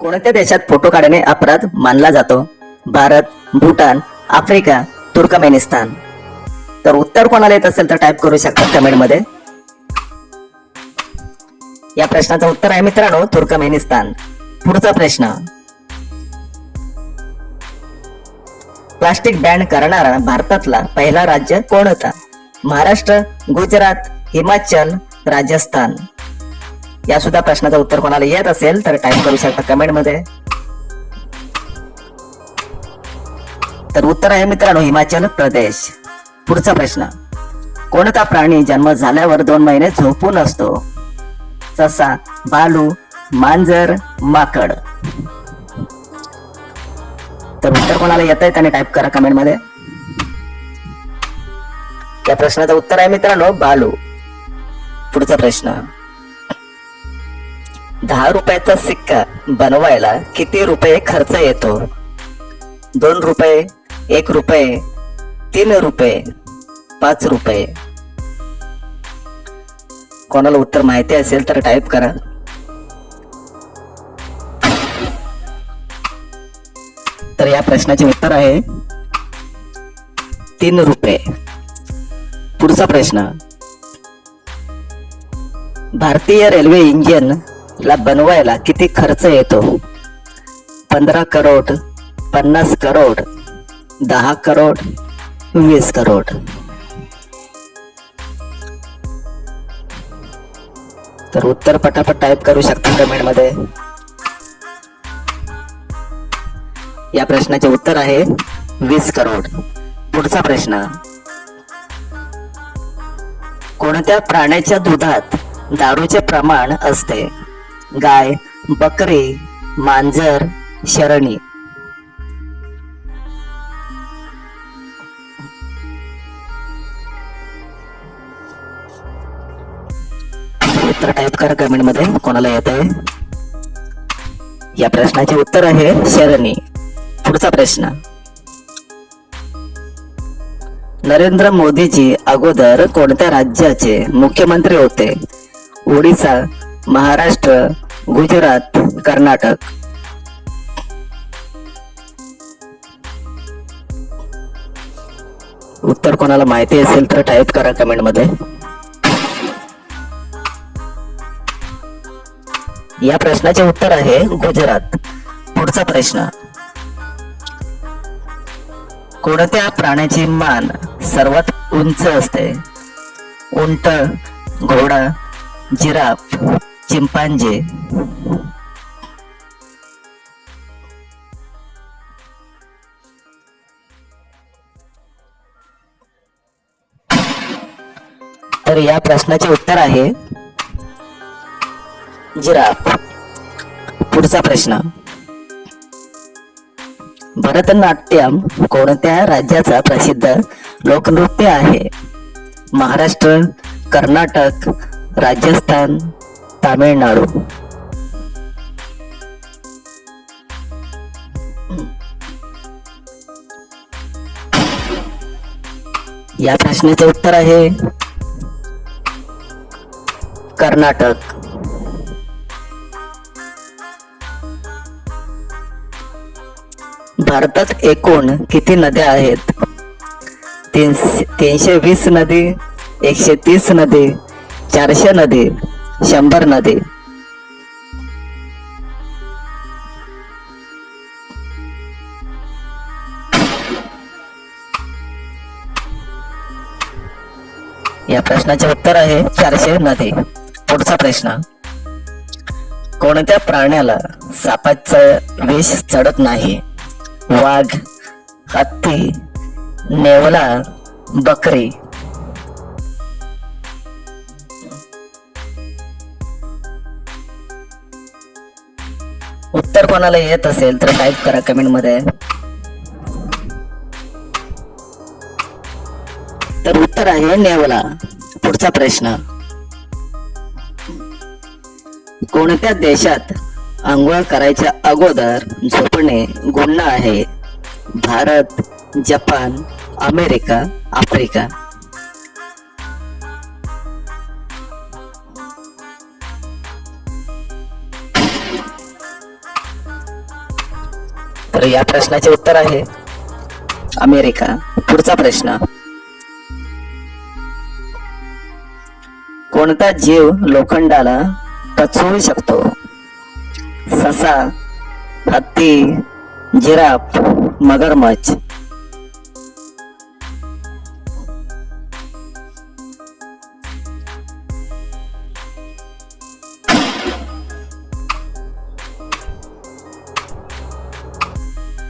कोणत्या देशात फोटो काढणे अपराध मानला जातो? Bharat, Bhutan, Africa, Turkmenistan. तर उत्तर कोणाला येत असेल तर टाईप करू शकता कमेंट मध्ये. या प्रश्नाचं उत्तर आहे मित्रांनो तुर्कमेनिस्तान. पुढचा प्रश्न, प्लास्टिक बॅन करणारा भारतातला पहिला राज्य कोणता? महाराष्ट्र, गुजरात, हिमाचल, राजस्थान. या सुद्धा प्रश्नाचं उत्तर कोणाला येत असेल तर टाईप करू शकता कमेंट मध्ये. तर उत्तर आहे मित्रांनो हिमाचल प्रदेश. पुढचा प्रश्न, कोणता प्राणी जन्म झाल्यावर 2 महिने झोपून असतो? ससा, भालू, मांजर, माकड. तर उत्तर कोणाला येत आहे त्याने टाईप करा कमेंट मध्ये. या प्रश्नाचं उत्तर आहे मित्रांनो भालू. पुढचा प्रश्न, 10 रुपयाचा सिक्का बनवायला किती रुपये खर्च येतो? 2 रुपये, 1 रुपये, 3 रुपये, 5 रुपये. कोणाला उत्तर माहिती असेल तर टाईप करा. तर या प्रश्नाचे उत्तर आहे 3 रुपये. पुढचा प्रश्न, भारतीय रेल्वे इंजिन ला बनवायला किती खर्च येतो? 15 करोड, 50 करोड, 10 करोड, 20 करोड. तर उत्तर पटापट टाईप करू शकता कमेंट मध्ये. या प्रश्नाचे उत्तर आहे 20 करोड. पुढचा प्रश्न, कोणत्या प्राण्याच्या दुधात दारूचे प्रमाण असते? गाय, बकरी, मांजर, शरणी. उत्तर टाईप करा कमेंट मध्ये कोणाला येत आहे. या प्रश्नाचे उत्तर आहे शरणी. पुढचा प्रश्न, नरेंद्र मोदीजी अगोदर कोणत्या राज्याचे मुख्यमंत्री होते? ओडिसा, महाराष्ट्र, गुजरात, कर्नाटक. उत्तर कोणाला माहिती असेल तर टाईप करा कमेंट मध्ये. या प्रश्नाचे उत्तर आहे गुजरात. पुढचा प्रश्न, कोणत्या प्राण्याची मान सर्वात उंच असते? उंट, घोडा, जिराफ, चिंपांजी. तर या प्रश्नाचे उत्तर आहे जिराफ. पुढचा प्रश्न, भरतनाट्यम कोणत्या राज्याचा प्रसिद्ध लोकनृत्य आहे? महाराष्ट्र, कर्नाटक, राजस्थान, तामिळनाडू. या प्रश्नाचे उत्तर आहे कर्नाटक. भारतात एकूण किती नद्या आहेत? 320 नदी, 130 नदी, 400 नदी, 100 नदी. या प्रश्नाचे उत्तर आहे 400 नदी. पुढचा प्रश्न, कोणत्या प्राण्याला सापाचं विष चढत नाही? वाघ, हत्ती, नेवला, बकरी. उत्तर कोणाला येत असेल तर टाईप करा कमेंट मध्ये. तर उत्तर आहे नेवला. पुढचा प्रश्न, कोणत्या देशात आंघोळ करायच्या अगोदर झोपणे गुन्हा आहे? Bharat, Japan, America, Africa. तर या प्रश्नाचे उत्तर आहे अमेरिका. पुढचा प्रश्न, कोणता जीव लोखंडाला पचवू शकतो? ससा, हत्ती, जिराफ, मगरमच्छ.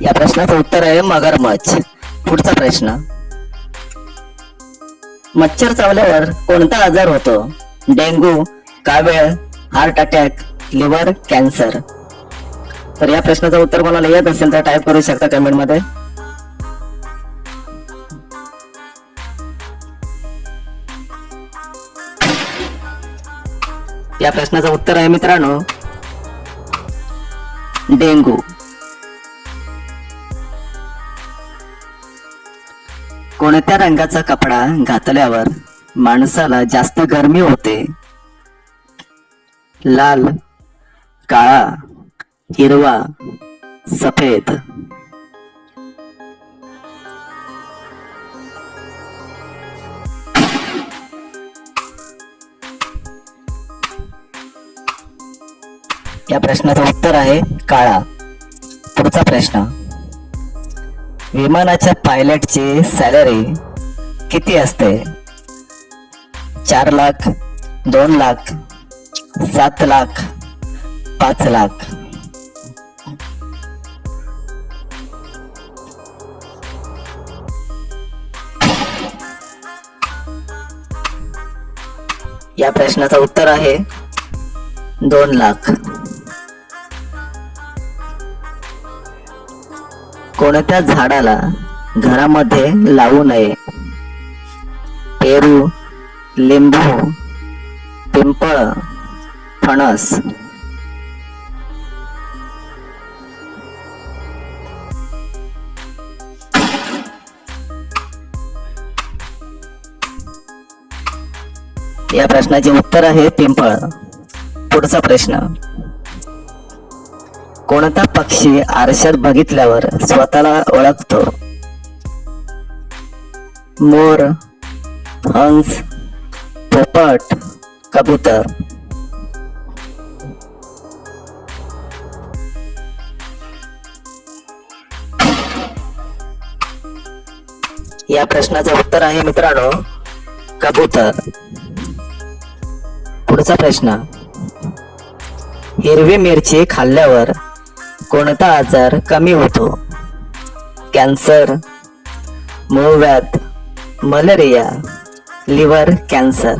या प्रश्नाचं उत्तर आहे मगरमच्छ. पुढचा प्रश्न, मच्छर चावल्यावर कोणता आजार होतो? डेंग्यू, कावीळ, हार्ट अटॅक, लिव्हर कॅन्सर. तर या प्रश्नाचं उत्तर कोणाला येत असेल तर टाईप करू शकता कमेंट मध्ये. या प्रश्नाचं उत्तर आहे मित्रांनो डेंग्यू. कोणत्या रंगाचा कपडा घातल्यावर माणसाला जास्त गरमी होते? लाल, काळा, हिरवा, सफेद. या प्रश्नाचं उत्तर आहे काळा. पुढचा प्रश्न, विमानाच्या पायलटची सॅलरी किती असते? 4 लाख, 2 लाख, 7 लाख, 5 लाख. या प्रश्नाचं उत्तर आहे 2 लाख. कोणत्या झाडाला घरामध्ये लावू नये? पेरू, लिंबू, पिंपळ, फणस. या प्रश्नाचे उत्तर आहे पिंपळ. पुढचा प्रश्न, कोणता पक्षी आरशात बघितल्यावर स्वतःला ओळखतो? मोर, हंस, पोपट, कबूतर. या प्रश्नाचं उत्तर आहे मित्रांनो कबूतर. पुढचा प्रश्न, हिरवी मिरची खाल्ल्यावर कोणता आजार कमी होतो? कॅन्सर, मूळव्याध, मलेरिया, लिव्हर कॅन्सर.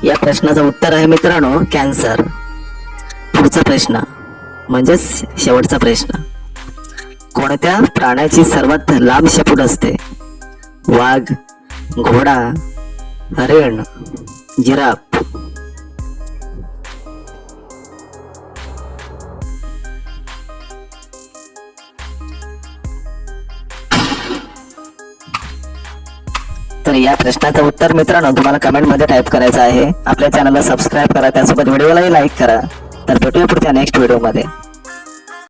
या प्रश्नाचं उत्तर आहे मित्रांनो कॅन्सर. पुढचा प्रश्न म्हणजेच शेवटचा प्रश्न, कोणत्या प्राण्याची सर्वात लांब शेपूट असते? वाघ, घोडा, हरिण, जिराफ. तर या प्रश्नाचं उत्तर मित्रांनो तुम्हाला कमेंट मध्ये टाईप करायचं आहे. आपल्या चॅनलला सबस्क्राईब करा, त्यासोबत व्हिडिओलाही लाईक करा. तर भेटूया पुढच्या नेक्स्ट व्हिडिओ मध्ये.